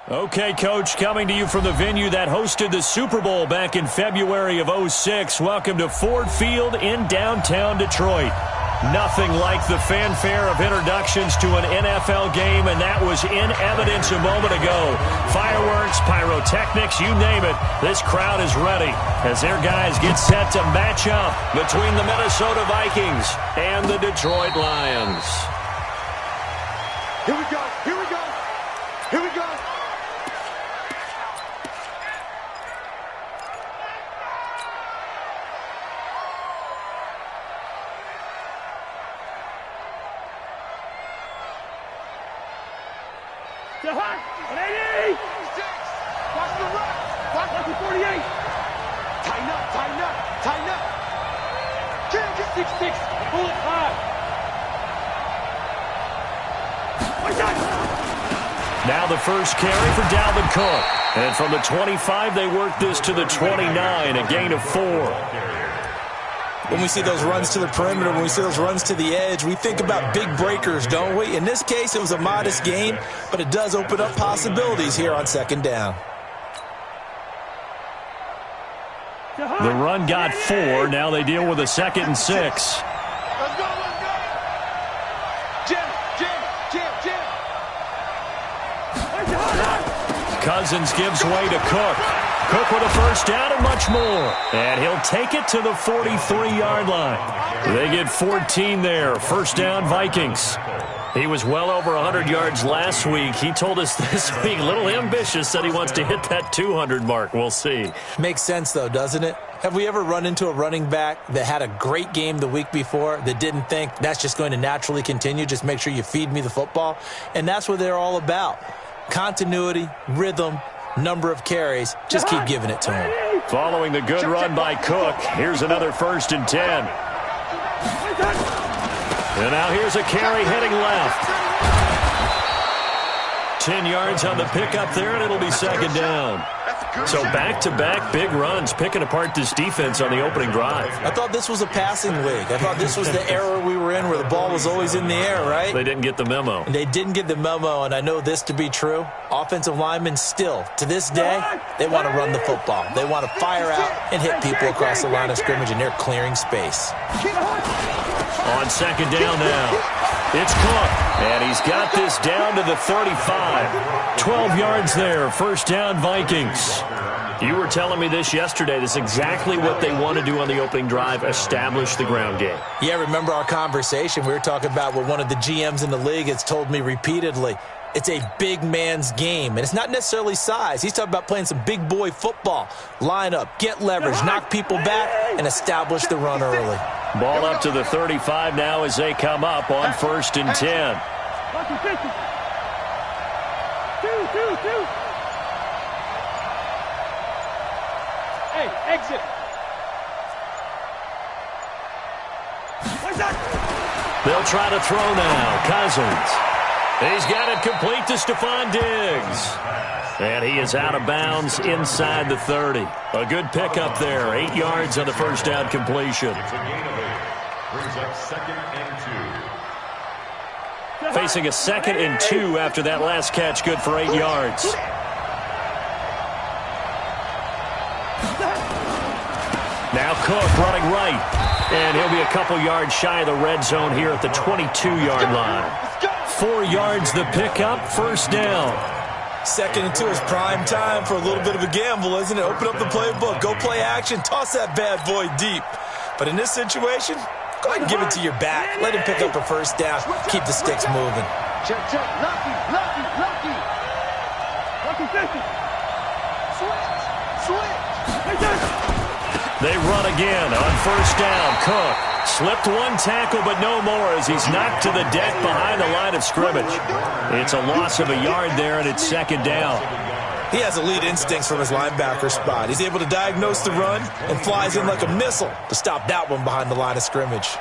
Okay, Coach, coming to you from the venue that hosted the Super Bowl back in February of '06. Welcome to Ford Field in downtown Detroit. Nothing like the fanfare of introductions to an NFL game, and that was in evidence a moment ago. Fireworks, pyrotechnics, you name it. This crowd is ready as their guys get set to match up between the Minnesota Vikings and the Detroit Lions. Here we go, here we go, here we go. To Hunt, 180! Watch the run! Watch the 48! Tighten up, tighten up, tighten up! Get 6-6, pull it high! Now the first carry for Dalvin Cook. And from the 25, they work this to the 29, a gain of 4. When we see those runs to the perimeter, when we see those runs to the edge, we think about big breakers, don't we? In this case, it was a modest gain, but it does open up possibilities here on second down. The run got 4. Now they deal with a 2nd and 6. Let's go, let's go! Jim! Cousins gives way to Cook. Cook with a first down and much more. And he'll take it to the 43-yard line. They get 14 there. First down, Vikings. He was well over 100 yards last week. He told us this week, a little ambitious, said he wants to hit that 200 mark. We'll see. Makes sense, though, doesn't it? Have we ever run into a running back that had a great game the week before that didn't think that's just going to naturally continue? Just make sure you feed me the football. And that's what they're all about. Continuity, rhythm, number of carries. Just keep giving it to him. Following the good run by Cook, here's another 1st and 10. And now here's a carry heading left. 10 yards on the pickup there, and it'll be 2nd down. So back-to-back big runs, picking apart this defense on the opening drive. I thought this was a passing league. I thought this was the era we were in where the ball was always in the air, right? They didn't get the memo. And they didn't get the memo, and I know this to be true. Offensive linemen still, to this day, they want to run the football. They want to fire out and hit people across the line of scrimmage, and they're clearing space. On 2nd down now. It's Cook, and he's got this down to the 35. 12 yards there, first down Vikings. You were telling me this yesterday. This is exactly what they want to do on the opening drive, establish the ground game. Yeah, remember our conversation? We were talking about what one of the GMs in the league has told me repeatedly. It's a big man's game, and it's not necessarily size. He's talking about playing some big boy football. Line up, get leverage, knock people back, and establish the run early. Ball up to the 35 now as they come up on 1st and 10. Hey, exit. They'll try to throw now. Cousins. He's got it complete to Stephon Diggs. And he is out of bounds inside the 30. A good pickup there. 8 yards on the first down completion. Facing a 2nd and 2 after that last catch. Good for 8 yards. Now Cook running right. And he'll be a couple yards shy of the red zone here at the 22-yard line. 4 yards the pickup, first down. 2nd and 2 is prime time for a little bit of a gamble, isn't it? Open up the playbook, go play action, toss that bad boy deep. But in this situation, go ahead and give it to your back. Let him pick up a first down, keep the sticks moving. Check, lucky. Switch. They run again on first down. Cook slipped one tackle, but no more as he's knocked to the deck behind the line of scrimmage. It's a loss of a yard there, and it's 2nd down. He has elite instincts from his linebacker spot. He's able to diagnose the run and flies in like a missile to stop that one behind the line of scrimmage.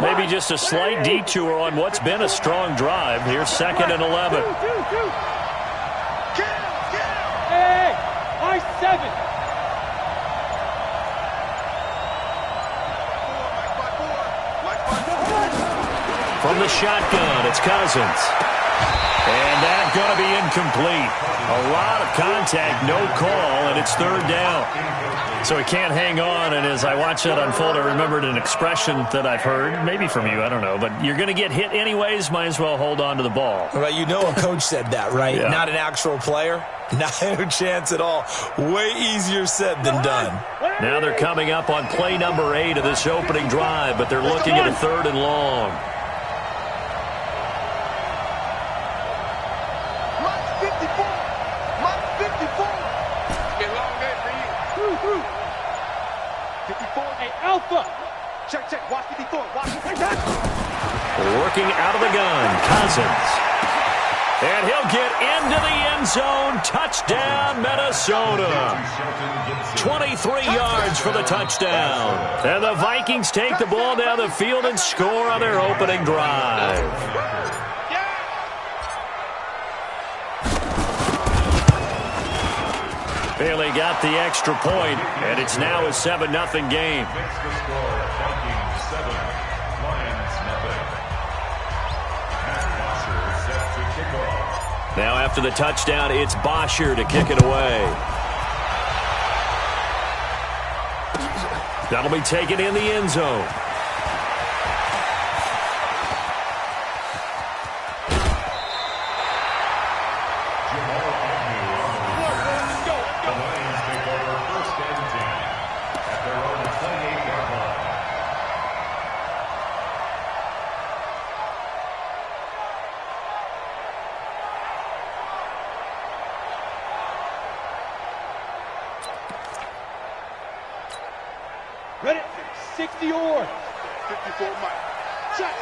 Maybe just a slight detour on what's been a strong drive. Here's 2nd and 11. Hey, I-7. From the shotgun, it's Cousins. And that's going to be incomplete. A lot of contact, no call, and it's third down. So he can't hang on, and as I watch that unfold, I remembered an expression that I've heard, maybe from you, I don't know, but you're going to get hit anyways, might as well hold on to the ball. Well, you know a coach said that, right? Yeah. Not an actual player. Not a chance at all. Way easier said than done. Now they're coming up on play number 8 of this opening drive, but they're looking at a 3rd and long. Alpha. Check. Watch 54. Watch. Working out of the gun, Cousins. And he'll get into the end zone. Touchdown, Minnesota. 23 yards for the touchdown. And the Vikings take the ball down the field and score on their opening drive. Bailey got the extra point, and it's now a 7-0 game. Now after the touchdown, it's Bosher to kick it away. That'll be taken in the end zone. Ready? 60 or 54 Mike. Check.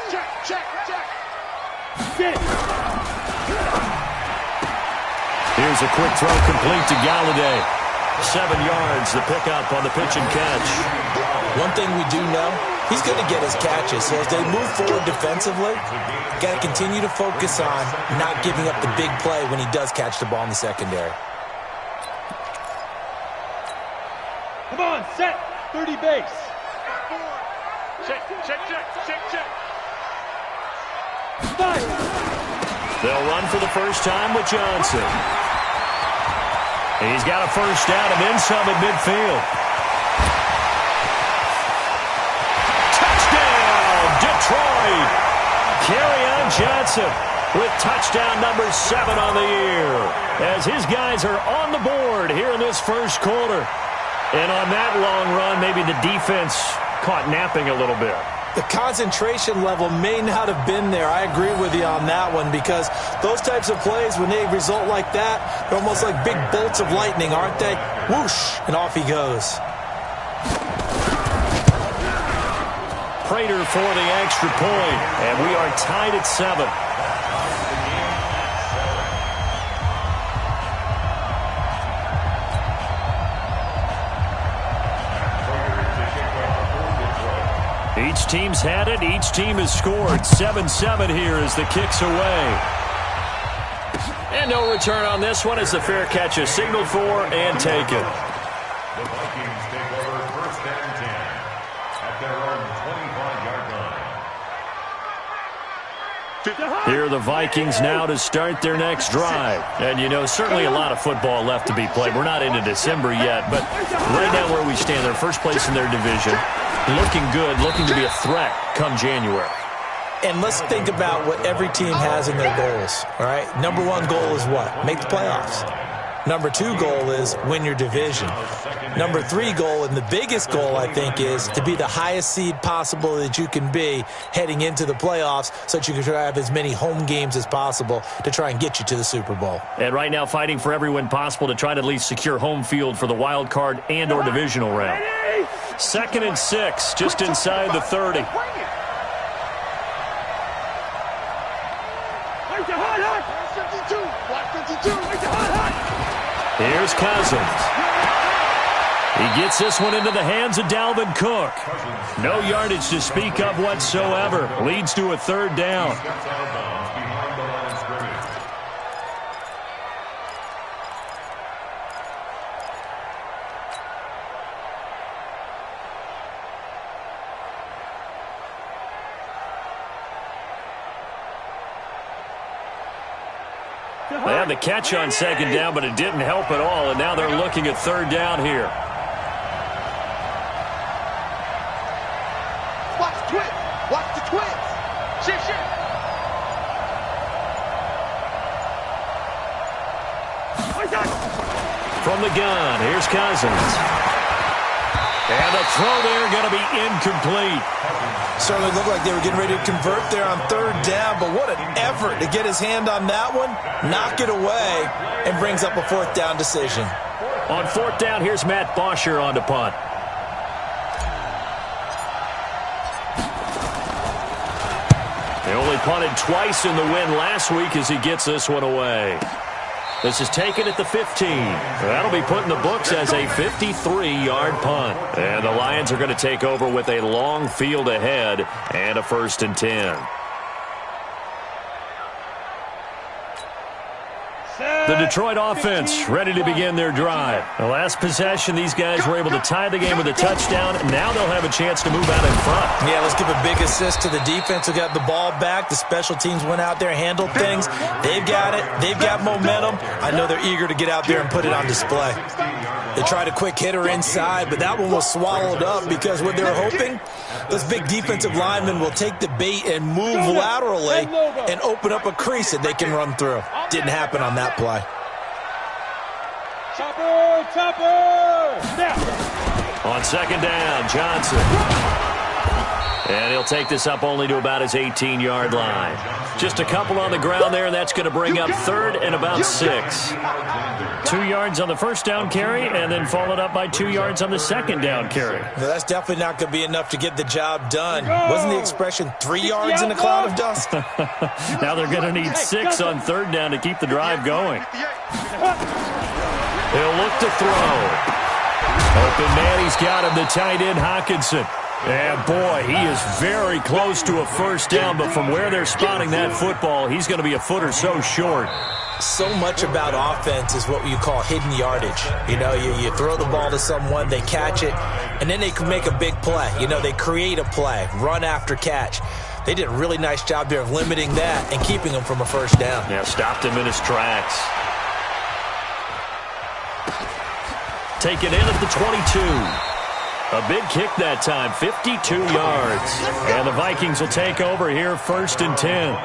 get it. Here's a quick throw complete to Galladay. 7 yards, the pickup on the pitch and catch. One thing we do know, he's going to get his catches. So as they move forward defensively, got to continue to focus on not giving up the big play when he does catch the ball in the secondary. Come on, set. 30 base. Check. Five. They'll run for the first time with Johnson. He's got a first down and then some at midfield. Touchdown, Detroit! Kerryon Johnson with touchdown number 7 on the year as his guys are on the board here in this first quarter. And on that long run, maybe the defense caught napping a little bit. The concentration level may not have been there. I agree with you on that one because those types of plays, when they result like that, they're almost like big bolts of lightning, aren't they? Whoosh, and off he goes. Prater for the extra point, and we are tied at 7. Each team's had it. Each team has scored. 7-7 here as the kick's away. And no return on this one as the fair catch is signaled for and taken. The Vikings take over first and 10 at their own 25-yard line. Here are the Vikings now to start their next drive. And, you know, certainly a lot of football left to be played. We're not into December yet, but right now where we stand, they're first place in their division. Looking good, looking to be a threat come January. And let's think about what every team has in their goals, all right? Number 1 goal is what? Make the playoffs. Number 2 goal is win your division. Number 3 goal, and the biggest goal, I think, is to be the highest seed possible that you can be heading into the playoffs so that you can try to have as many home games as possible to try and get you to the Super Bowl. And right now fighting for every win possible to try to at least secure home field for the wild card and or divisional round. 2nd and 6, just inside the 30. Here's Cousins. He gets this one into the hands of Dalvin Cook. No yardage to speak of whatsoever. Leads to a 3rd down. They had the catch on second down, but it didn't help at all, and now they're looking at third down here. Watch the twins. Watch the twins. Shift, shift. From the gun, here's Cousins. And the throw there going to be incomplete. Certainly looked like they were getting ready to convert there on third down, but what an effort to get his hand on that one, knock it away, and brings up a fourth down decision. On fourth down, here's Matt Bosher on to punt. They only punted twice in the win last week as he gets this one away. This is taken at the 15. That'll be put in the books as a 53-yard punt. And the Lions are going to take over with a long field ahead and a 1st and 10. The Detroit offense ready to begin their drive. The last possession, these guys were able to tie the game with a touchdown. Now they'll have a chance to move out in front. Yeah, let's give a big assist to the defense who got the ball back. The special teams went out there, handled things. They've got it. They've got momentum. I know they're eager to get out there and put it on display. They tried a quick hitter inside, but that one was swallowed up because what they were hoping, those big defensive linemen will take the bait and move laterally and open up a crease that they can run through. Didn't happen on that play. Chopper, chopper. Snap. On second down, Johnson. And he'll take this up only to about his 18-yard line. Just a couple on the ground there, and that's going to bring up third and about 6. 2 yards on the first down carry, and then followed up by 2 yards on the second down carry. No, that's definitely not going to be enough to get the job done. Wasn't the expression 3 yards in a cloud of dust? Now they're going to need 6 on third down to keep the drive going. He'll look to throw. Open man, he's got him, the tight end, Hockenson. And, boy, he is very close to a first down, but from where they're spotting that football, he's going to be a foot or so short. So much about offense is what you call hidden yardage. You know, you throw the ball to someone, they catch it, and then they can make a big play. You know, they create a play, run after catch. They did a really nice job there of limiting that and keeping him from a first down. Yeah, stopped him in his tracks. Taken in at the 22. A big kick that time, 52 yards. And the Vikings will take over here, 1st and 10.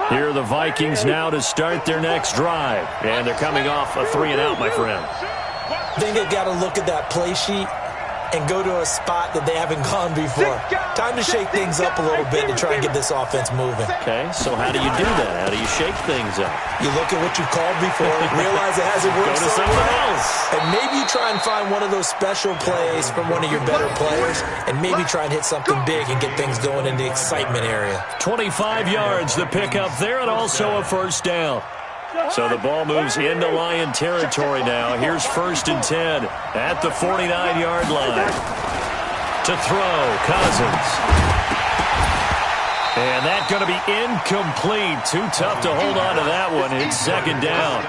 Here are the Vikings now to start their next drive. And they're coming off a 3-and-out, my friend. I think they've got to look at that play sheet and go to a spot that they haven't gone before. Time to shake things up a little bit to try and get this offense moving. Okay, so how do you do that? How do you shake things up? You look at what you've called before, realize it hasn't worked Go to something else. And maybe you try and find one of those special plays from one of your better players, and maybe try and hit something big and get things going in the excitement area. 25 yards the pickup there, and also a first down. So the ball moves into Lion territory now. Here's 1st and 10 at the 49-yard line. To throw, Cousins. And that's going to be incomplete. Too tough to hold on to that one. It's second down.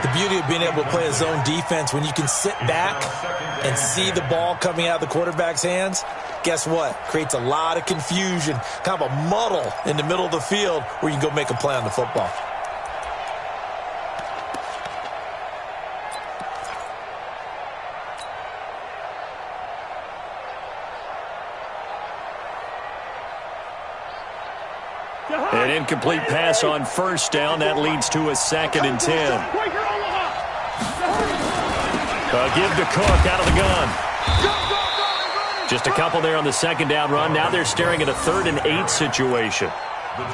The beauty of being able to play a zone defense when you can sit back and see the ball coming out of the quarterback's hands, guess what? Creates a lot of confusion, kind of a muddle in the middle of the field where you can go make a play on the football. An incomplete pass on first down. That leads to a 2nd and 10. Give to Cook out of the gun. Just a couple there on the second down run. Now they're staring at a 3rd and 8 situation.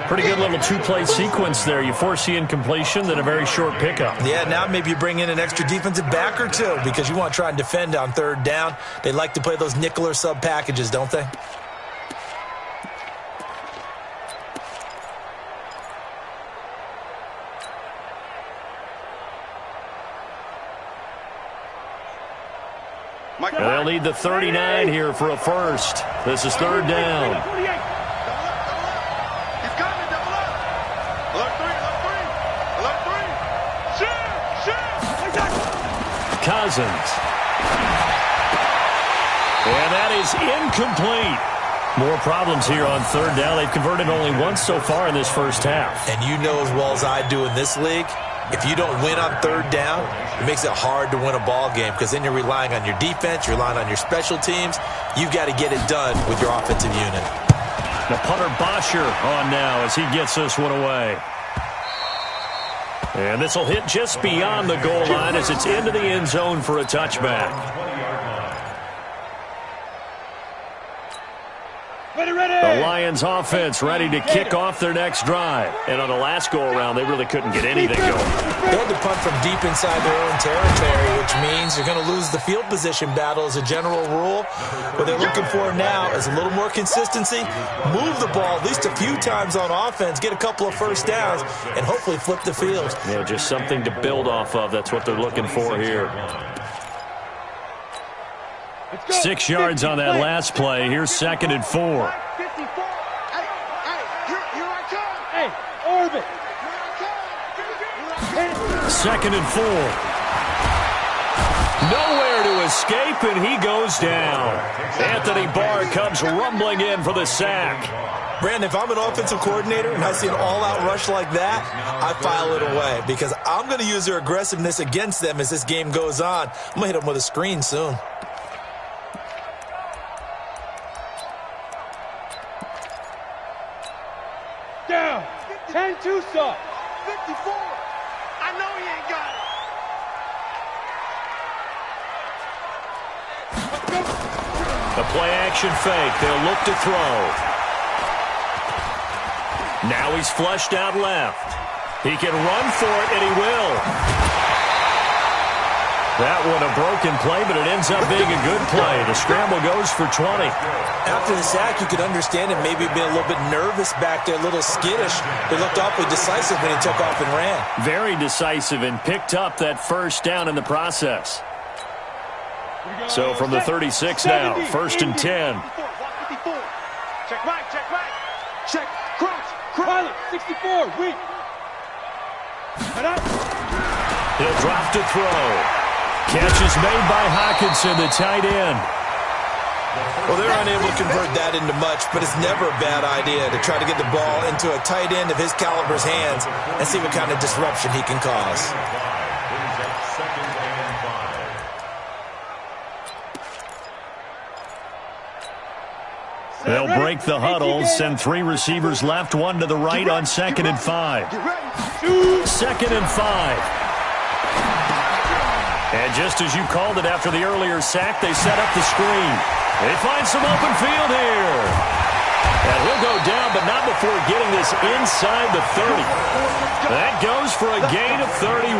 Pretty good little 2-play sequence there. You force the incompletion, then a very short pickup. Yeah, now maybe you bring in an extra defensive back or two because you want to try and defend on 3rd down. They like to play those nickel or sub packages, don't they? They'll need the 39 here for a first. This is 3rd down. He's coming, double up. Alert 3, alert 3, alert 3. Shoot, shoot. Cousins. And that is incomplete. More problems here on third down. They've converted only once so far in this first half. And you know as well as I do in this league, if you don't win on third down, it makes it hard to win a ball game because then you're relying on your defense, you're relying on your special teams. You've got to get it done with your offensive unit. The punter Bosher on now as he gets this one away. And this will hit just beyond the goal line as it's into the end zone for a touchback. The Lions offense ready to kick off their next drive. And on the last go-around, they really couldn't get anything going. They had to punt from deep inside their own territory, which means you're going to lose the field position battle as a general rule. What they're looking for now is a little more consistency, move the ball at least a few times on offense, get a couple of first downs, and hopefully flip the field. Yeah, just something to build off of. That's what they're looking for here. 6 yards on that last play. Here's 2nd and 4. Orbit. 2nd and 4. Nowhere to escape, and he goes down. Anthony Barr comes rumbling in for the sack. Brandon, if I'm an offensive coordinator and I see an all-out rush like that, I file it away because I'm going to use their aggressiveness against them as this game goes on. I'm going to hit them with a screen soon. Down. 10-2 stop. 54. I know he ain't got it. The play-action fake. They'll look to throw. Now he's flushed out left. He can run for it, and he will. That one a broken play, but it ends up being a good play. The scramble goes for 20. After the sack, you could understand him maybe being a little bit nervous back there, a little skittish. He looked awfully decisive when he took off and ran. Very decisive and picked up that first down in the process. So from the 36 now, 1st and 10. 54. Check right, check right. Check, crouch, Pilot, 64, weak. He'll drop to throw. Catch is made by Hawkinson, the tight end. Well, they're unable to convert that into much, but it's never a bad idea to try to get the ball into a tight end of his caliber's hands and see what kind of disruption he can cause. They'll break the huddle, send 3 receivers left, 1 to the right on 2nd and 5. 2nd and 5. And just as you called it after the earlier sack, they set up the screen. They find some open field here. And he'll go down, but not before getting this inside the 30. That goes for a gain of 31.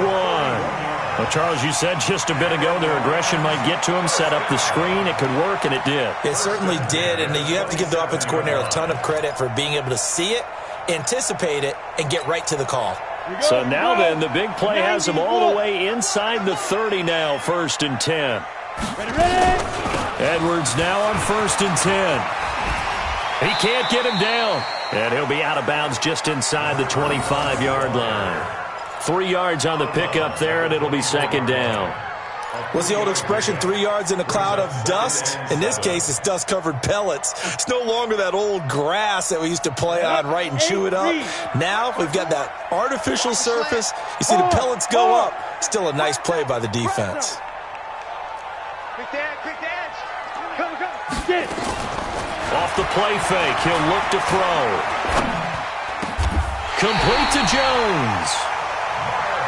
Well, Charles, you said just a bit ago their aggression might get to him, set up the screen. It could work, and it did. It certainly did, and you have to give the offense coordinator a ton of credit for being able to see it, anticipate it, and get right to the call. So now then, the big play has him all the way inside the 30 now, 1st and 10. Edwards now on 1st and 10. He can't get him down. And he'll be out of bounds just inside the 25-yard line. 3 yards on the pickup there, and it'll be 2nd down. What's the old expression, 3 yards in a cloud of dust? In this case, it's dust-covered pellets. It's no longer that old grass that we used to play on, right, and chew it up. Now we've got that artificial surface. You see the pellets go up. Still a nice play by the defense. quick the edge. Come. Get it. Off the play fake, he'll look to throw. Complete to Jones.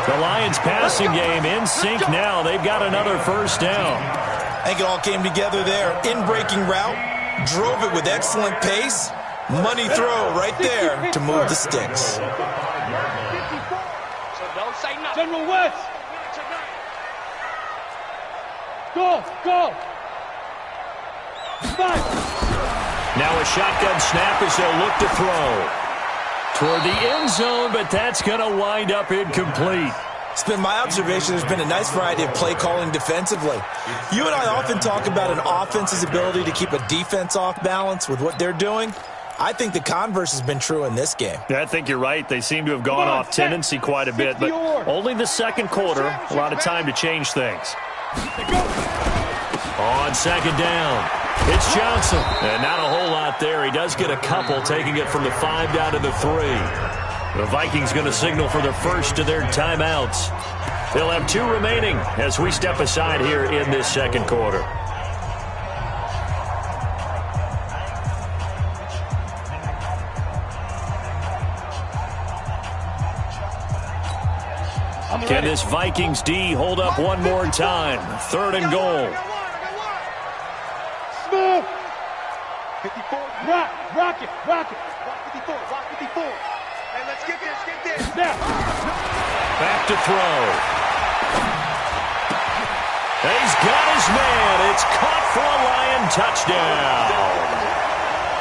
The Lions passing game in sync now. They've got another 1st down. I think it all came together there. In-breaking route, drove it with excellent pace. Money throw right there to move the sticks. General West. Go. Now a shotgun snap as they'll look to throw. Toward the end zone, but that's going to wind up incomplete. It's been my observation there's been a nice variety of play calling defensively. You and I often talk about an offense's ability to keep a defense off balance with what they're doing. I think the converse has been true in this game. Yeah, I think you're right. They seem to have gone off tendency quite a bit, but only the 2nd quarter, a lot of time to change things. On second down, it's Johnson. And not a whole lot there. He does get a couple, taking it from the 5 down to the 3. The Vikings going to signal for the first of their timeouts. They'll have 2 remaining as we step aside here in this second quarter. Can this Vikings D hold up one more time? 3rd and goal. Smith. 54. Rock it. Rock 54. Rock 54. Hey, let's get this. Now. Back to throw. He's got his man. It's caught for a Lion touchdown.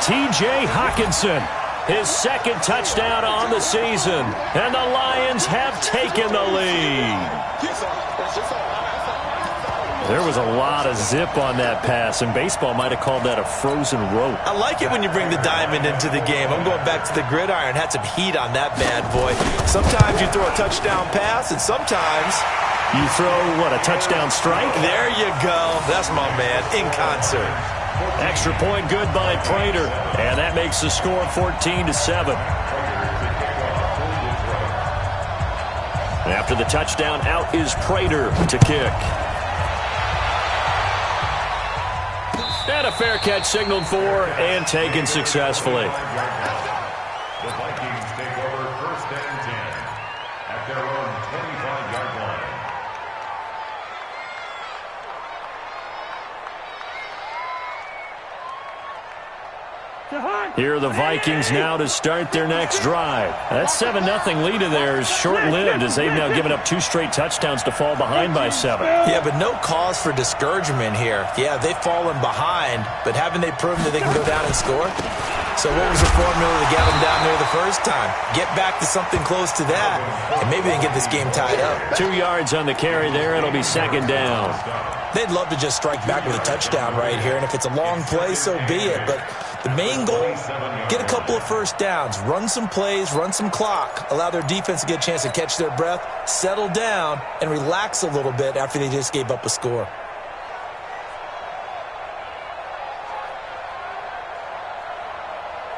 T.J. Hockenson. His 2nd touchdown on the season. And the Lions have taken the lead. There was a lot of zip on that pass, and baseball might have called that a frozen rope. I like it when you bring the diamond into the game. I'm going back to the gridiron. Had some heat on that bad boy. Sometimes you throw a touchdown pass, and sometimes you throw, what, a touchdown strike? There you go. That's my man, in concert. Extra point good by Prater, and that makes the score 14-7. After the touchdown, out is Prater to kick. And a fair catch signaled for and taken successfully. The Vikings take over 1st and 10 at their own 25-yard line. Here are the Vikings now to start their next drive. That 7-0 lead of theirs short-lived as they've now given up 2 straight touchdowns to fall behind by 7. Yeah, but no cause for discouragement here. Yeah, they've fallen behind, but haven't they proven that they can go down and score? So what was the formula to get them down there the first time? Get back to something close to that, and maybe they can get this game tied up. 2 yards on the carry there. It'll be 2nd down. They'd love to just strike back with a touchdown right here, and if it's a long play, so be it. But the main goal, get a couple of first downs, run some plays, run some clock, allow their defense to get a chance to catch their breath, settle down, and relax a little bit after they just gave up a score.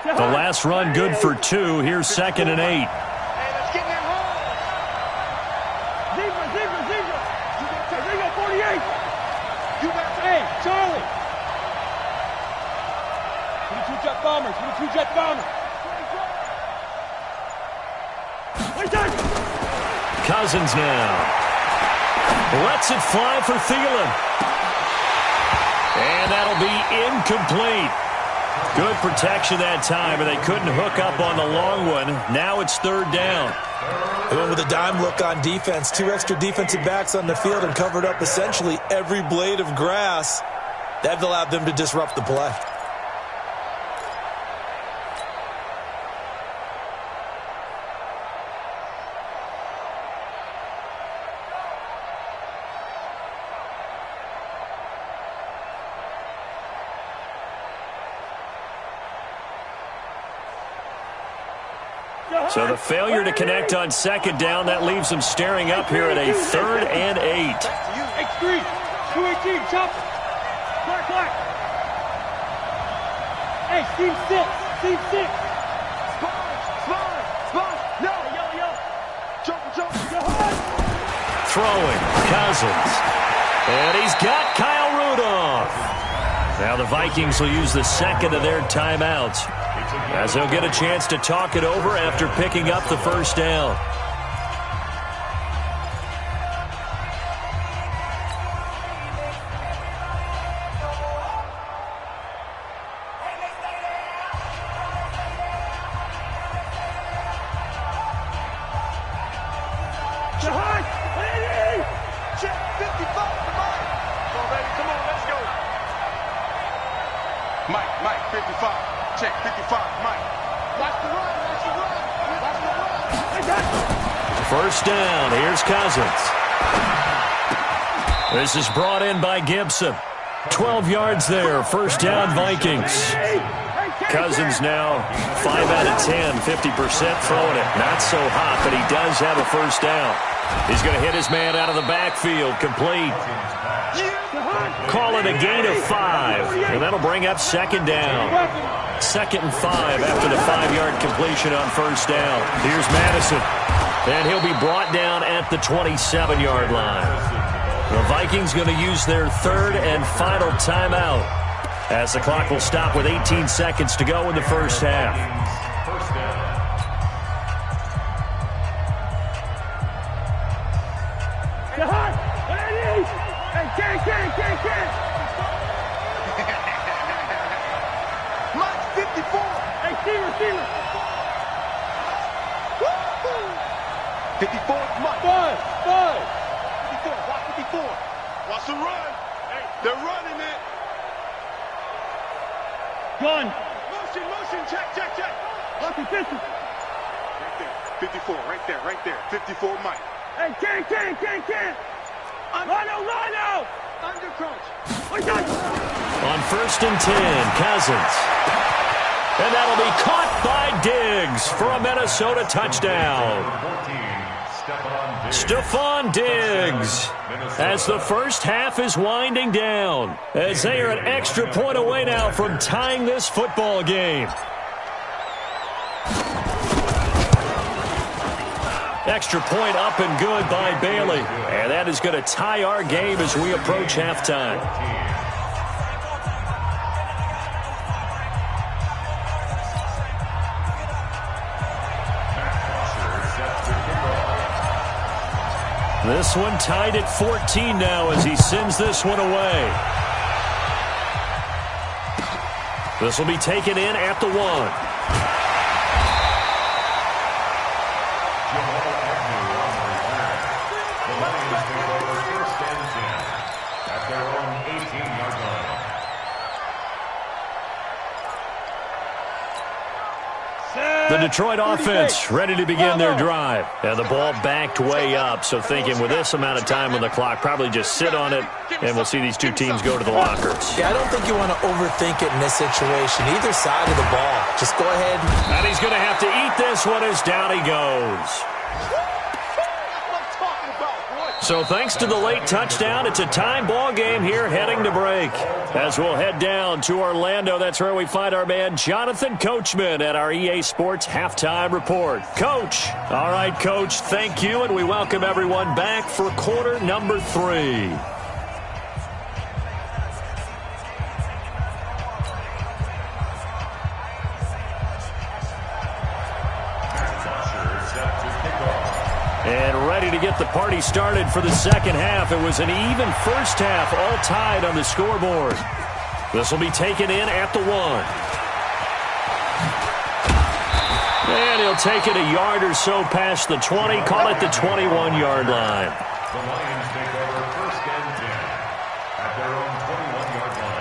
The last run good for 2. Here's 2nd and 8. Hey, let's get that home. Zebra, 48. You got Hey, Charlie. 22 jet bombers. 22 jet bombers. Cousins now. Lets it fly for Thielen. And that'll be incomplete. Good protection that time, and they couldn't hook up on the long one. Now it's 3rd down. They went with a dime look on defense. 2 extra defensive backs on the field and covered up essentially every blade of grass. That allowed them to disrupt the play. So the failure to connect on 2nd down, that leaves them staring up here at a 3rd and 8. X3, 218, chop. Black. Hey, team 6. Spawn. No. Jump. Throwing, Cousins. And he's got Kyle Rudolph. Now the Vikings will use the 2nd of their timeouts, as they'll get a chance to talk it over after picking up the 1st down. Check 55. Come on, baby. Come on, let's go. Mike, 55. Check 55, Mike. Watch the run. 1st down. Here's Cousins. This is brought in by Gibson. 12 yards there. 1st down, Vikings. Cousins now 5 out of 10, 50% throwing it. Not so hot, but he does have a first down. He's going to hit his man out of the backfield, complete. Call it a gain of 5, and that'll bring up second down. 2nd and 5 after the 5-yard completion on first down. Here's Madison, and he'll be brought down at the 27-yard line. The Vikings going to use their 3rd and final timeout as the clock will stop with 18 seconds to go in the first half. Mike, 54. Hey, Steeler. 54, Mike. 5. 54, watch 54. Watch the run. They're running it. Gun. Motion, check. Watch the 50. Right there, 54, right there. 54, Mike. Hey, can't. Rhino. Under coach. On 1st and 10, Cousins. And that'll be caught by Diggs for a Minnesota touchdown. Stephon Diggs, as the first half is winding down, as they are an extra point away now from tying this football game. Extra point up and good by Bailey. And that is going to tie our game as we approach halftime. This one tied at 14 now as he sends this one away. This will be taken in at the 1. The Detroit offense ready to begin their drive. And the ball backed way up, so thinking with this amount of time on the clock, probably just sit on it, and we'll see these two teams go to the lockers. Yeah, I don't think you want to overthink it in this situation. Either side of the ball. Just go ahead. And he's going to have to eat this one as down he goes. So thanks to the late touchdown, it's a time ball game here heading to break. As we'll head down to Orlando, that's where we find our man Jonathan Coachman at our EA Sports Halftime Report. Coach. All right, Coach, thank you, and we welcome everyone back for quarter number 3. And ready to get the party started for the second half. It was an even first half, all tied on the scoreboard. This will be taken in at the 1. And he'll take it a yard or so past the 20, call it the 21-yard line. The Lions take over 1st and 10 at their own 21-yard line.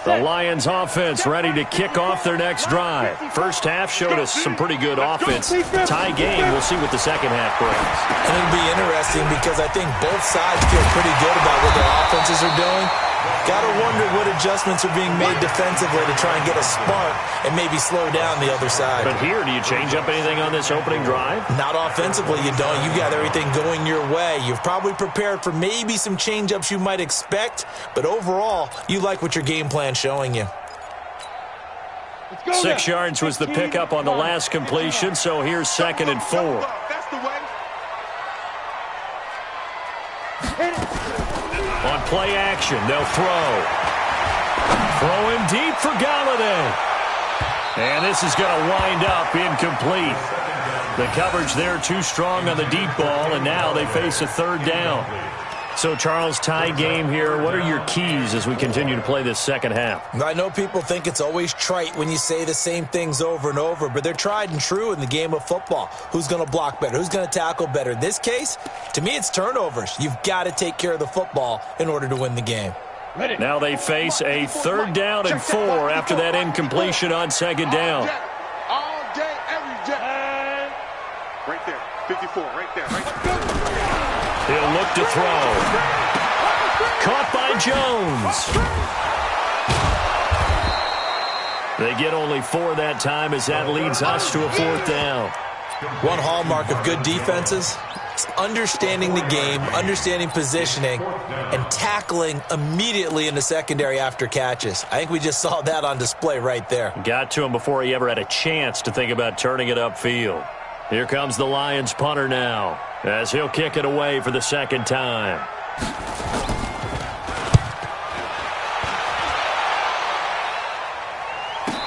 The Lions offense ready to kick off their next drive. First half showed us some pretty good offense. Tie game, we'll see what the second half brings. And it'll be interesting because I think both sides feel pretty good about what their offenses are doing. Got to wonder what adjustments are being made defensively to try and get a spark and maybe slow down the other side. But here, do you change up anything on this opening drive? Not offensively, you don't. You got everything going your way. You've probably prepared for maybe some change-ups you might expect, but overall, you like what your game plan's showing you. 6 yards was the pickup on the last completion, so here's 2nd and 4. That's the way. On play action, they'll throw. Throw him deep for Galladay. And this is going to wind up incomplete. The coverage there too strong on the deep ball, and now they face a 3rd down. So, Charles, tie game here. What are your keys as we continue to play this second half? I know people think it's always trite when you say the same things over and over, but they're tried and true in the game of football. Who's going to block better? Who's going to tackle better? In this case, to me, it's turnovers. You've got to take care of the football in order to win the game. Now they face a 3rd down and 4 after that incompletion on 2nd down. there. 54, right there, right there. He'll look to throw. Caught by Jones. They get only 4 that time as that leads us to a 4th down. One hallmark of good defenses is understanding the game, understanding positioning, and tackling immediately in the secondary after catches. I think we just saw that on display right there. Got to him before he ever had a chance to think about turning it upfield. Here comes the Lions punter now, as he'll kick it away for the 2nd time.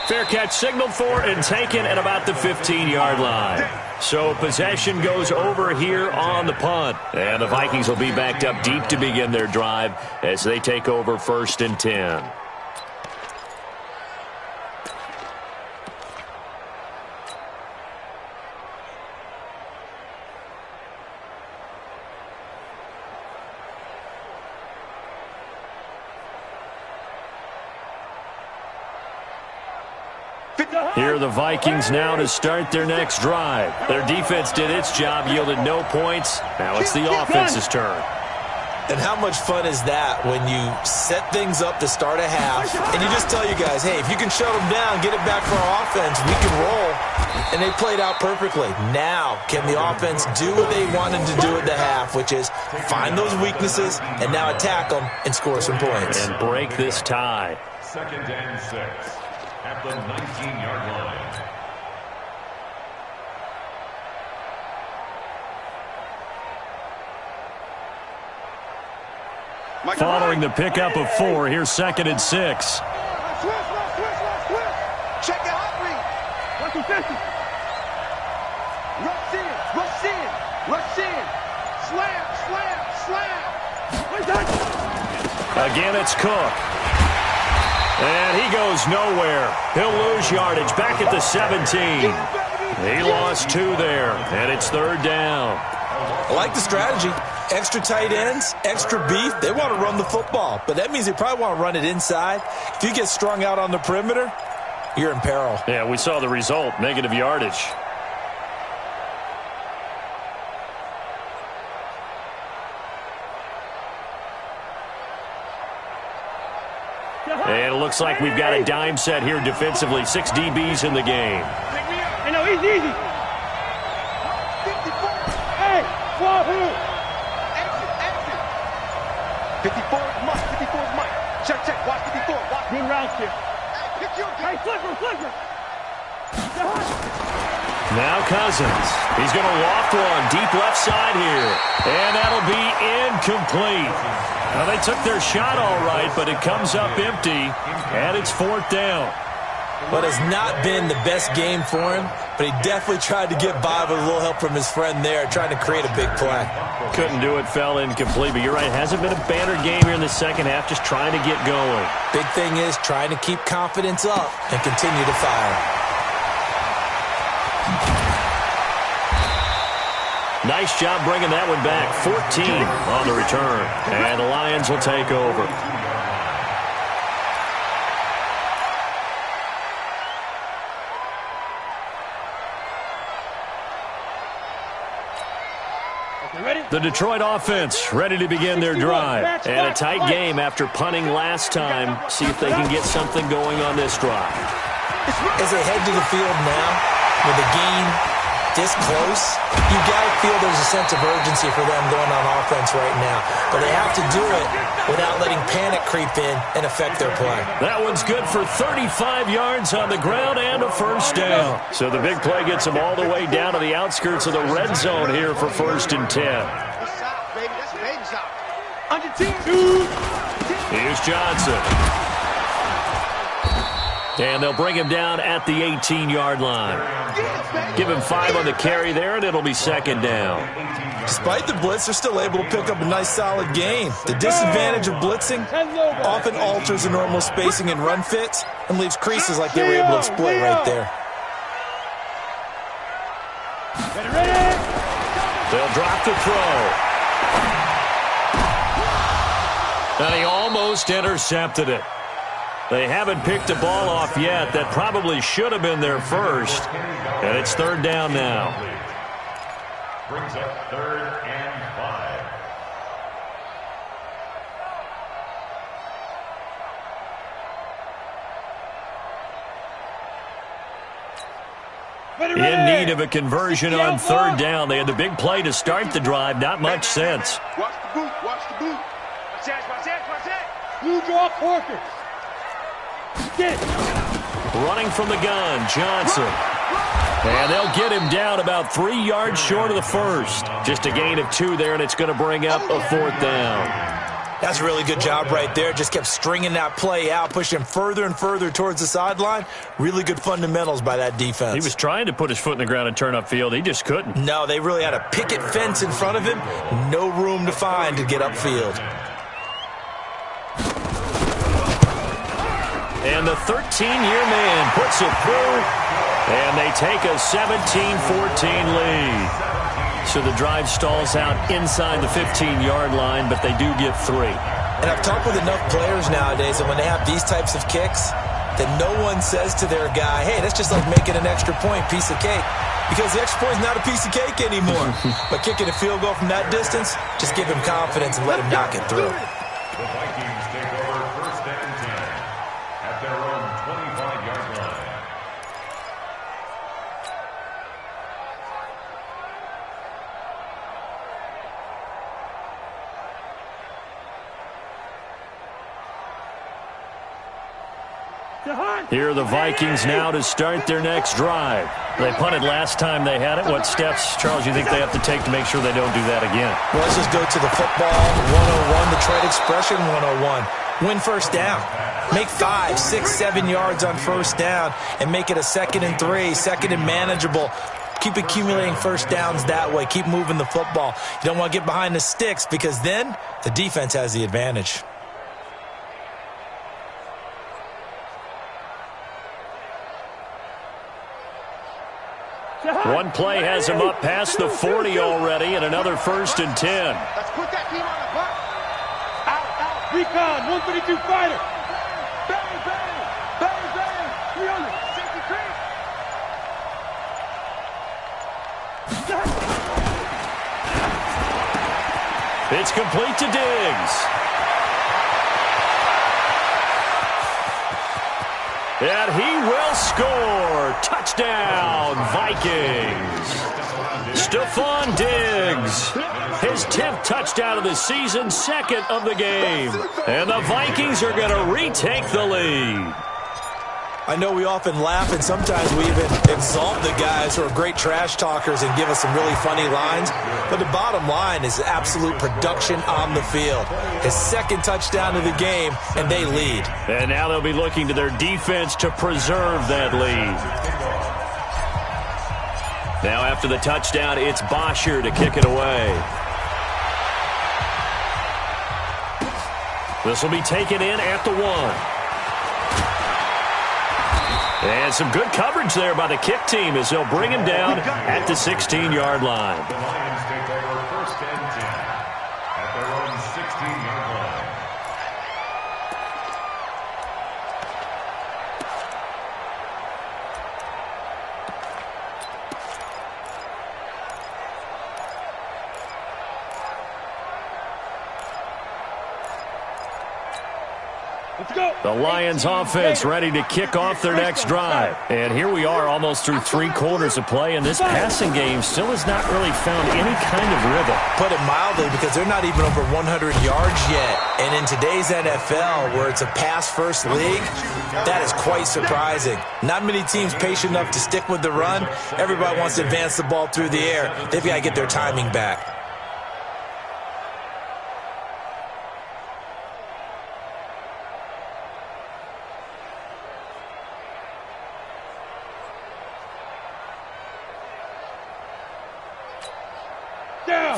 Fair catch signaled for and taken at about the 15-yard line. So possession goes over here on the punt. And the Vikings will be backed up deep to begin their drive as they take over 1st and 10. Here are the Vikings now to start their next drive. Their defense did its job, yielded no points. Now it's the offense's turn. And how much fun is that when you set things up to start a half, and you just tell you guys, hey, if you can shut them down, get it back for our offense, we can roll. And they played out perfectly. Now, can the offense do what they wanted to do at the half, which is find those weaknesses and now attack them and score some points. And break this tie. 2nd and 6 at the 19-yard line. Following the pickup of 4, here's 2nd and 6. Swift. Check the hot read. Rush in. Slam. Again, it's Cook. And he goes nowhere. He'll lose yardage back at the 17. He lost 2 there, and it's 3rd down. I like the strategy. Extra tight ends, extra beef. They want to run the football, but that means they probably want to run it inside. If you get strung out on the perimeter, you're in peril. Yeah, we saw the result, negative yardage. And it looks like we've got a dime set here defensively. 6 DBs in the game. Hey, no, easy. Hey, swap here. Exit. 54 is Mike. Check. Watch 54. Watch. Good routes here. Hey, pick your Hey, flipper. Now Cousins. He's going to loft one deep left side here. And that'll be incomplete. Now, they took their shot all right, but it comes up empty, and it's 4th down. What has not been the best game for him, but he definitely tried to get by with a little help from his friend there, trying to create a big play. Couldn't do it, fell incomplete, but you're right, hasn't been a banner game here in the 2nd half, just trying to get going. Big thing is trying to keep confidence up and continue to fire. Nice job bringing that one back. 14 on the return. And the Lions will take over. The Detroit offense ready to begin their drive. And a tight game after punting last time. See if they can get something going on this drive. As they head to the field now, with the game this close, you got to feel there's a sense of urgency for them going on offense right now. But they have to do it without letting panic creep in and affect their play. That one's good for 35 yards on the ground and a 1st down. So the big play gets them all the way down to the outskirts of the red zone here for 1st and 10. Under 10. Here's Johnson. And they'll bring him down at the 18-yard line. Give him 5 on the carry there, and it'll be 2nd down. Despite the blitz, they're still able to pick up a nice, solid gain. The disadvantage of blitzing often alters the normal spacing and run fits and leaves creases like they were able to exploit right there. They'll drop the throw. And he almost intercepted it. They haven't picked a ball off yet. That probably should have been their first. And it's 3rd down now. brings up 3rd and 5. In need of a conversion on 3rd down. They had the big play to start the drive. Not much sense. Watch the boot. Watch the boot. Watch that. You draw Corker. Get. Running from the gun, Johnson. And they'll get him down about 3 yards short of the first. Just a gain of 2 there, and it's going to bring up a 4th down. That's a really good job right there. Just kept stringing that play out, pushing him further and further towards the sideline. Really good fundamentals by that defense. He was trying to put his foot in the ground and turn upfield. He just couldn't. No, they really had a picket fence in front of him. No room to find to get upfield. And the 13-year man puts it through, and they take a 17-14 lead. So the drive stalls out inside the 15-yard line, but they do get 3. And I've talked with enough players nowadays that when they have these types of kicks, that no one says to their guy, hey, that's just like making an extra point, piece of cake. Because the extra point is not a piece of cake anymore. But kicking a field goal from that distance, just give him confidence and let him knock it through. The Vikings take over 1st and 10 at their own 25-yard line. Here are the Vikings now to start their next drive. They punted last time they had it. What steps, Charles, you think they have to take to make sure they don't do that again? Well, let's just go to the football 101, the trade expression 101. Win 1st down. Make 5, 6, 7 yards on 1st down and make it a 2nd and 3, 2nd and manageable. Keep accumulating 1st downs that way. Keep moving the football. You don't want to get behind the sticks because then the defense has the advantage. One play has him up past the 40 already, and another 1st and 10. Let's put that team on the butt. Out. Recon. 132 fighter. Bang, bang. Bang, bang. 300. Safety creep. It's complete to Diggs. And he will score. Touchdown, Vikings. Stephon Diggs. His 10th touchdown of the season, 2nd of the game. And the Vikings are going to retake the lead. I know we often laugh and sometimes we even exalt the guys who are great trash talkers and give us some really funny lines. But the bottom line is absolute production on the field. His 2nd touchdown of the game, and they lead. And now they'll be looking to their defense to preserve that lead. Now after the touchdown, it's Bosher to kick it away. This will be taken in at the 1. And some good coverage there by the kick team as they'll bring him down at the 16-yard line. The Lions take over 1st and 10 at their own 16-yard line. Let's go. The Lions offense ready to kick off their next drive. And here we are almost through 3 quarters of play, and this passing game still has not really found any kind of rhythm. Put it mildly, because they're not even over 100 yards yet. And in today's NFL, where it's a pass-first league, that is quite surprising. Not many teams patient enough to stick with the run. Everybody wants to advance the ball through the air. They've got to get their timing back.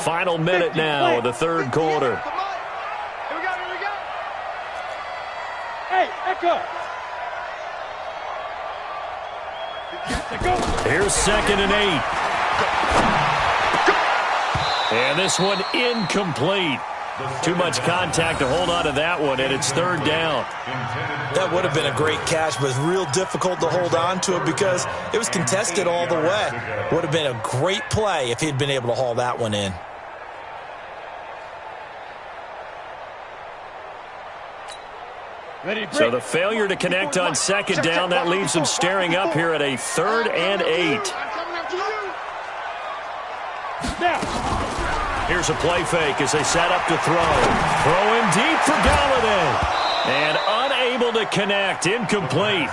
Final minute now of the 3rd quarter. Here we go, here we go. Hey, Echo. Here's 2nd and 8. And this one incomplete. Too much contact to hold on to that one, and it's third down. That would have been a great catch, but it's real difficult to hold on to it because it was contested all the way. Would have been a great play if he'd been able to haul that one in. So the failure to connect on second down, that leaves them staring up here at a 3rd and 8. Here's a play fake as they set up to throw. Throwing deep for Galladay. And unable to connect. Incomplete.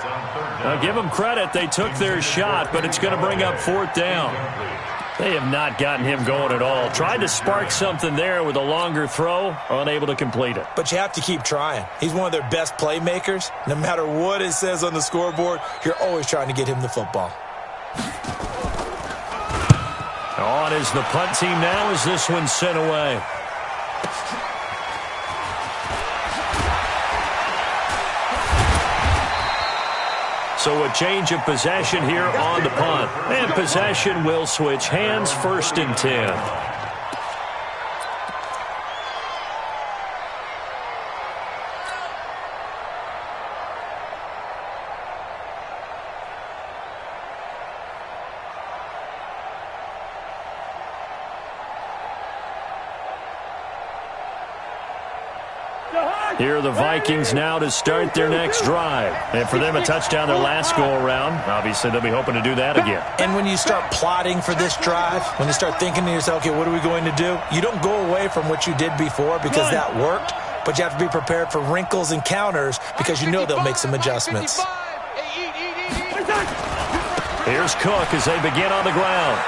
Now give them credit. They took their shot, but it's going to bring up 4th down. They have not gotten him going at all. Tried to spark something there with a longer throw. Unable to complete it. But you have to keep trying. He's one of their best playmakers. No matter what it says on the scoreboard, you're always trying to get him the football. On is the punt team now as this one's sent away. So a change of possession here on the punt. And possession will switch hands, 1st and 10. Here are the Vikings now to start their next drive. And for them, a touchdown their last go-around. Obviously, they'll be hoping to do that again. And when you start plotting for this drive, when you start thinking to yourself, okay, what are we going to do? You don't go away from what you did before because that worked, but you have to be prepared for wrinkles and counters because you know they'll make some adjustments. Here's Cook as they begin on the ground.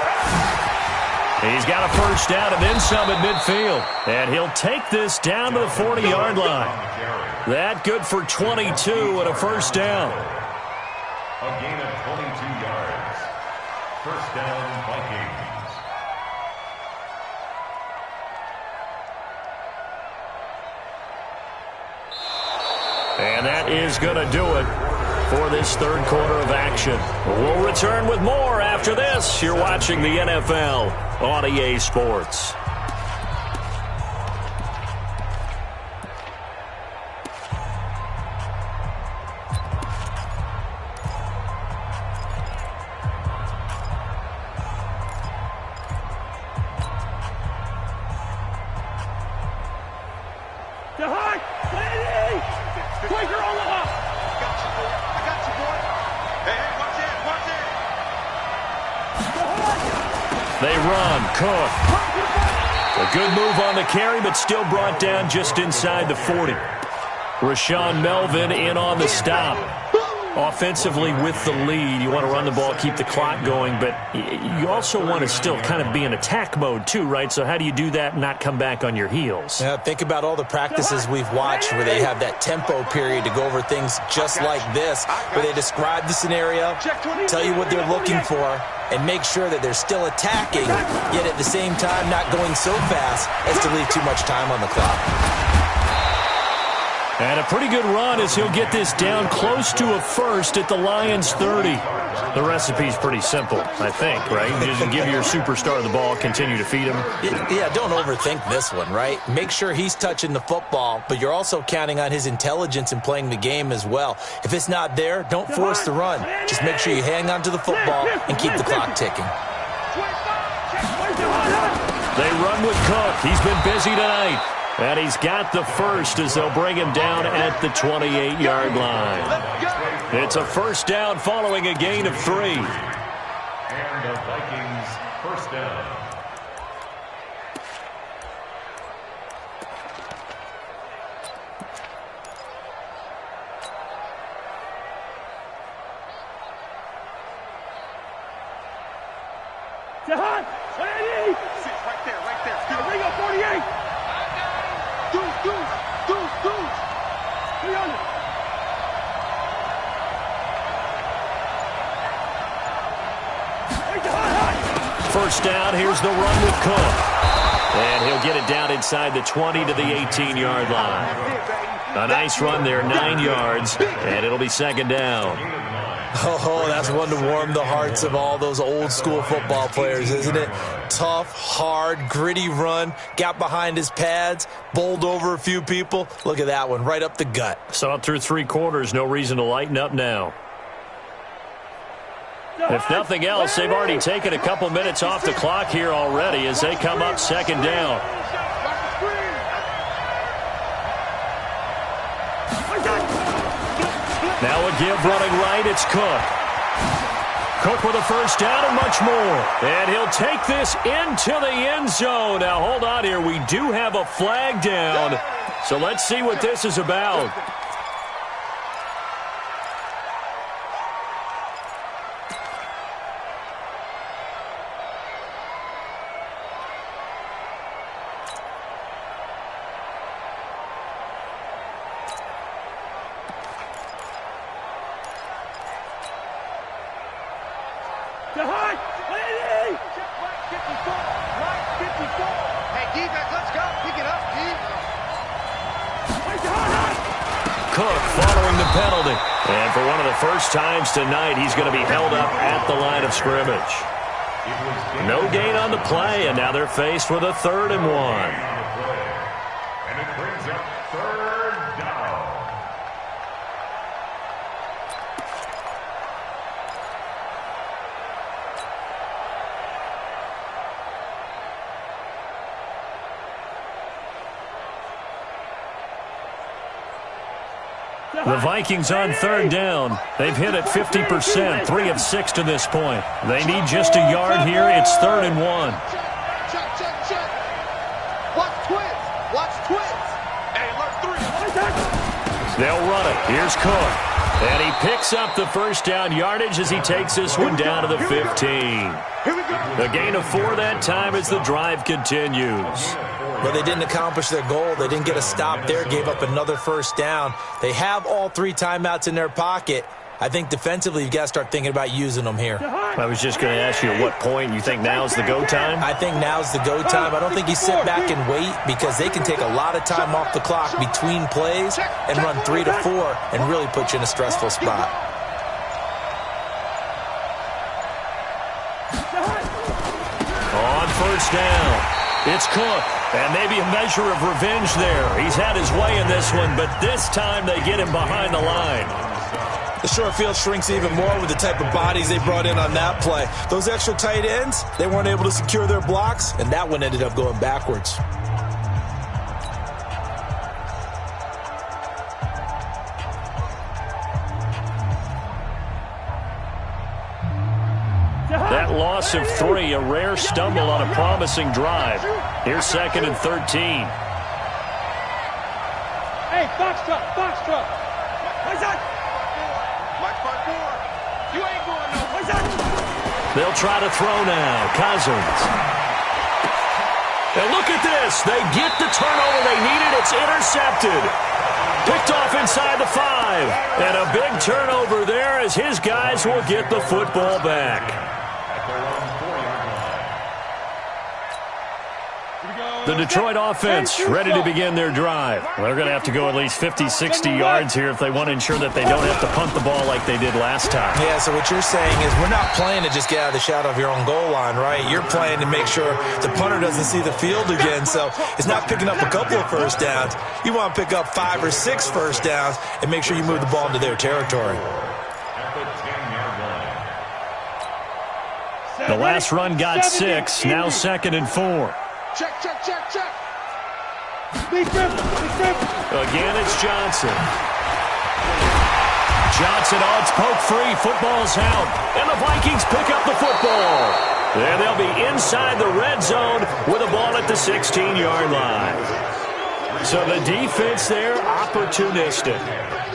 He's got a 1st down and then some at midfield. And he'll take this down to the 40-yard line. That good for 22 and a 1st down. A gain of 22 yards. 1st down, Vikings. And that is going to do it for this 3rd quarter of action. We'll return with more after this. You're watching the NFL on EA Sports. They run. Cook. A good move on the carry, but still brought down just inside the 40. Rashawn Melvin in on the stop. Offensively with the lead, you want to run the ball, keep the clock going, but you also want to still kind of be in attack mode too, right? So how do you do that and not come back on your heels? Yeah, think about all the practices we've watched where they have that tempo period to go over things just like this, where they describe the scenario, tell you what they're looking for, and make sure that they're still attacking, yet at the same time not going so fast as to leave too much time on the clock. And a pretty good run as he'll get this down close to a 1st at the Lions 30. The recipe's pretty simple, I think, right? You just give your superstar the ball, continue to feed him. Yeah, don't overthink this one, right? Make sure he's touching the football, but you're also counting on his intelligence in playing the game as well. If it's not there, don't force the run. Just make sure you hang on to the football and keep the clock ticking. They run with Cook. He's been busy tonight. And he's got the 1st as they'll bring him down at the 28-yard line. It's a 1st down following a gain of 3. And the Vikings 1st down. Jahan, 20. Right there, right there. Bring up 48. Deuce. 300. First down, here's the run with Cook. And he'll get it down inside the 20 to the 18-yard line. A nice run there, 9 yards, and it'll be 2nd down. Oh, that's one to warm the hearts of all those old school football players, isn't it? Tough, hard, gritty run, got behind his pads, bowled over a few people. Look at that one, right up the gut. Saw it through 3 quarters, no reason to lighten up now. If nothing else, they've already taken a couple minutes off the clock here already as they come up 2nd down. Now a give running right, it's Cook. Cook with a 1st down and much more. And he'll take this into the end zone. Now hold on here, we do have a flag down. So let's see what this is about. Cook following the penalty. And for one of the first times tonight, he's going to be held up at the line of scrimmage. No gain on the play, and now they're faced with a 3rd and 1. And it brings up 3rd down. The Vikings on 3rd down. They've hit it 50%, 3 of 6 to this point. They need just a yard here. It's 3rd and 1. Check. Watch twins. Watch twins. Hey, alert 3. They'll run it. Here's Cook. And he picks up the 1st down yardage as he takes this one down to the 15. A gain of 4 that time as the drive continues. But they didn't accomplish their goal. They didn't get a stop there, gave up another 1st down. They have all 3 timeouts in their pocket. I think defensively, you've got to start thinking about using them here. I was just going to ask you at what point you think now's the go time? I think now's the go time. I don't think you sit back and wait because they can take a lot of time off the clock between plays and run 3 to 4 and really put you in a stressful spot. On 1st down. It's Cook, and maybe a measure of revenge there. He's had his way in this one, but this time they get him behind the line. The short field shrinks even more with the type of bodies they brought in on that play. Those extra tight ends, they weren't able to secure their blocks, and that one ended up going backwards. That loss of 3, a rare stumble on a promising drive. Here's 2nd and 13. Hey, box truck. What's that? Mike 5-4. You ain't going no. What's that? They'll try to throw now. Cousins. And look at this. They get the turnover they needed. It's intercepted. Picked off inside the 5. And a big turnover there as his guys will get the football back. The Detroit offense ready to begin their drive. They're going to have to go at least 50, 60 yards here if they want to ensure that they don't have to punt the ball like they did last time. Yeah, so what you're saying is we're not playing to just get out of the shadow of your own goal line, right? You're playing to make sure the punter doesn't see the field again. So it's not picking up a couple of 1st downs. You want to pick up 5 or 6 1st downs and make sure you move the ball into their territory. The last run got 6, now 2nd and 4. Check. Big rip. Again, it's Johnson. Johnson, it's poke free. Football's out. And the Vikings pick up the football. And they'll be inside the red zone with a ball at the 16-yard line. So the defense there, opportunistic.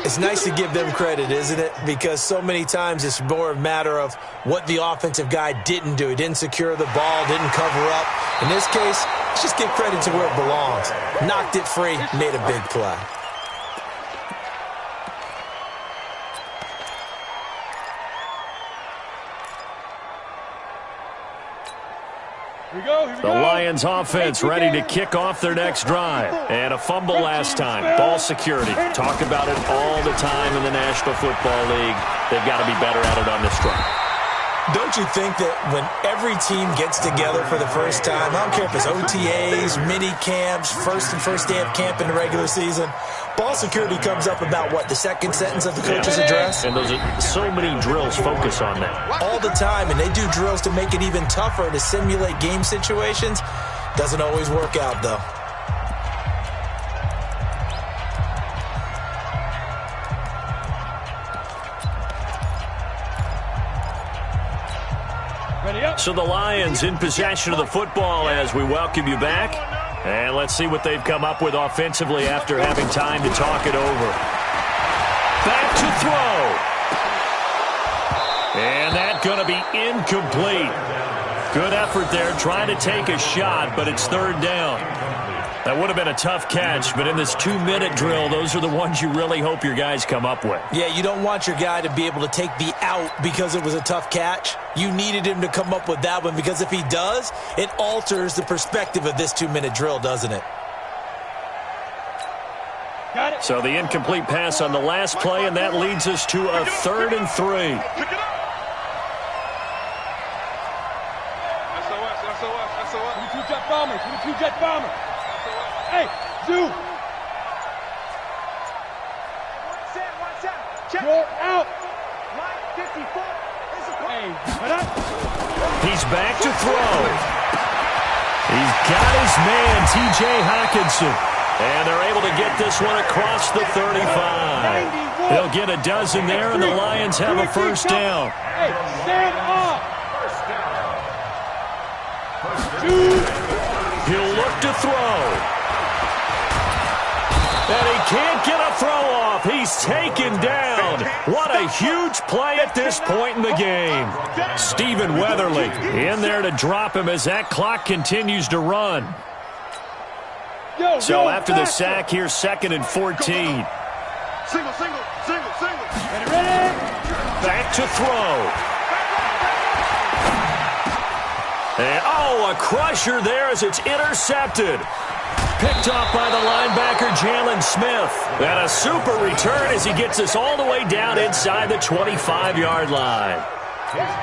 It's nice to give them credit, isn't it? Because so many times it's more a matter of what the offensive guy didn't do. He didn't secure the ball, didn't cover up. In this case, let's just give credit to where it belongs. Knocked it free, made a big play. The Lions offense ready to kick off their next drive. And a fumble last time. Ball security. Talk about it all the time in the National Football League. They've got to be better at it on this drive. Don't you think that when every team gets together for the first time, I don't care if it's OTAs, mini camps, first day of camp in the regular season, ball security comes up about, what, the second sentence of the coach's address? And those are so many drills focus on that. All the time, and they do drills to make it even tougher to simulate game situations. Doesn't always work out, though. So the Lions in possession of the football as we welcome you back. And let's see what they've come up with offensively after having time to talk it over. Back to throw. And that's going to be incomplete. Good effort there trying to take a shot, but it's third down. That would have been a tough catch, but in this 2-minute drill, those are the ones you really hope your guys come up with. Yeah, you don't want your guy to be able to take the out because it was a tough catch. You needed him to come up with that one because if he does, it alters the perspective of this 2-minute drill, doesn't it? Got it. So the incomplete pass on the last play, and that leads us to a 3rd and 3. Jet bomber. Hey, Zoo. Watch out. Check. You're out. Line 54 is a Hey, what up? He's back to throw. He's got his man, T.J. Hockenson. And they're able to get this one across the 35. They'll get a dozen there, and the Lions have a first down. Hey, stand up. He'll look to throw. And he can't get a throw off. He's taken down. What a huge play at this point in the game. Stephen Weatherly in there to drop him as that clock continues to run. So after the sack, here's 2nd and 14. Single. Ready? Back to throw. And, a crusher there as it's intercepted. Picked off by the linebacker, Jalen Smith. And a super return as he gets us all the way down inside the 25-yard line.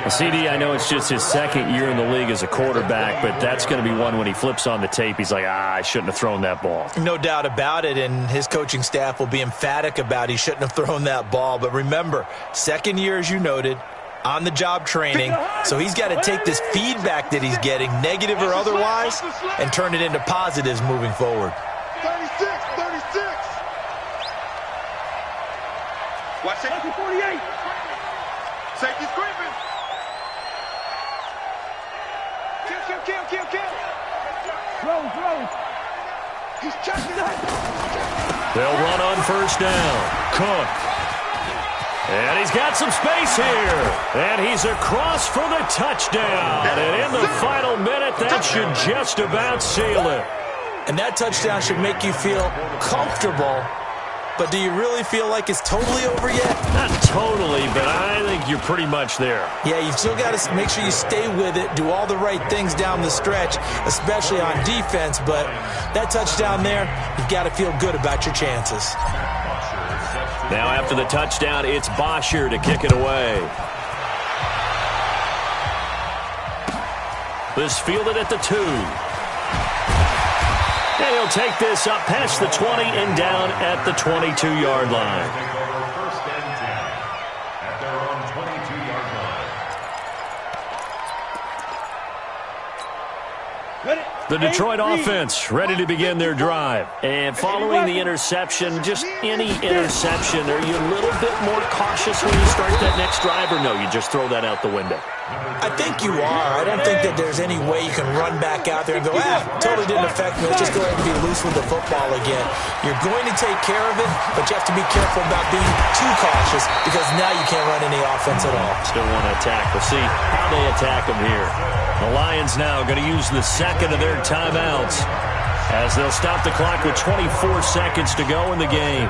CD, I know it's just his 2nd year in the league as a quarterback, but that's going to be one when he flips on the tape, he's like, I shouldn't have thrown that ball. No doubt about it, and his coaching staff will be emphatic about he shouldn't have thrown that ball. But remember, 2nd year, as you noted, on-the-job training, so he's got to take this feedback that he's getting, negative or otherwise, and turn it into positives moving forward. 36. Watch it. 48. Safety's creeping. Kill. Throw. He's checking it. They'll run on first down. Cook. And he's got some space here. And he's across for the touchdown. And in the final minute, that should just about seal it. And that touchdown should make you feel comfortable. But do you really feel like it's totally over yet? Not totally, but I think you're pretty much there. Yeah, you've still got to make sure you stay with it, do all the right things down the stretch, especially on defense. But that touchdown there, you've got to feel good about your chances. Now after the touchdown, it's Bosher to kick it away. This fielded at the 2. And he'll take this up past the 20 and down at the 22-yard line. First and 10 at their own 22-yard line. Ready? The Detroit offense ready to begin their drive. And following the interception, just any interception, are you a little bit more cautious when you start that next drive, or no, you just throw that out the window? I think you are. I don't think that there's any way you can run back out there and go, totally didn't affect me. Let's just go ahead and be loose with the football again. You're going to take care of it, but you have to be careful about being too cautious because now you can't run any offense at all. Still want to attack. We'll see how they attack them here. The Lions now going to use the 2nd of their timeouts as they'll stop the clock with 24 seconds to go in the game.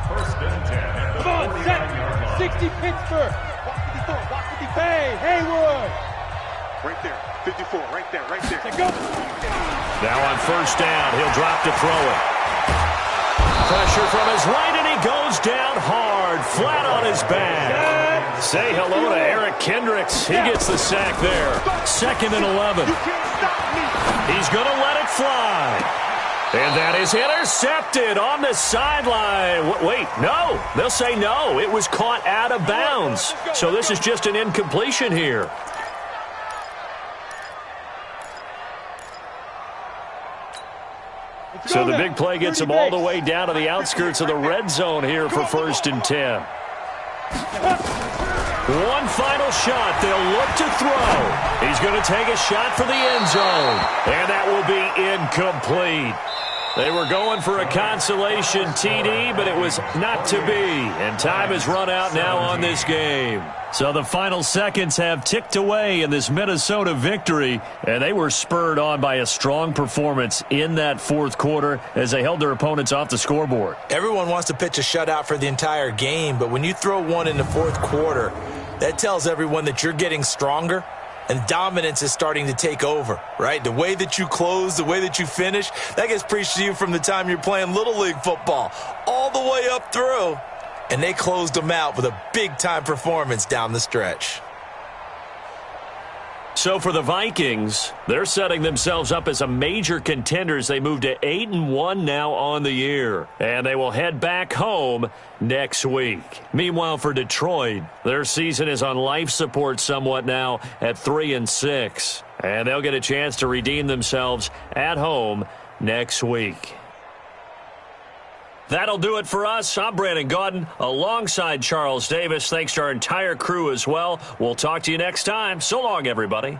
First and 10 at the Come on, set. 60 Pittsburgh. Hey, Haywood. Right there. 54, right there, right there. Now on first down, he'll drop to throw it. Pressure from his right, and he goes down hard, flat on his back. Say hello to Eric Kendricks. He gets the sack there. 2nd and 11. He's going to let it fly. And that is intercepted on the sideline. Wait, no. They'll say no. It was caught out of bounds. So this is just an incompletion here. So the big play gets him all the way down to the outskirts of the red zone here for 1st and 10. One final shot. They'll look to throw. He's going to take a shot for the end zone. And that will be incomplete. They were going for a consolation TD, but it was not to be. And time has run out now on this game. So the final seconds have ticked away in this Minnesota victory, and they were spurred on by a strong performance in that 4th quarter as they held their opponents off the scoreboard. Everyone wants to pitch a shutout for the entire game, but when you throw one in the 4th quarter, that tells everyone that you're getting stronger and dominance is starting to take over, right? The way that you close, the way that you finish, that gets preached to you from the time you're playing Little League football all the way up through. And they closed them out with a big-time performance down the stretch. So for the Vikings, they're setting themselves up as a major contender as they move to 8-1 now on the year. And they will head back home next week. Meanwhile, for Detroit, their season is on life support somewhat now at 3-6. And they'll get a chance to redeem themselves at home next week. That'll do it for us. I'm Brandon Gaudin alongside Charles Davis. Thanks to our entire crew as well. We'll talk to you next time. So long, everybody.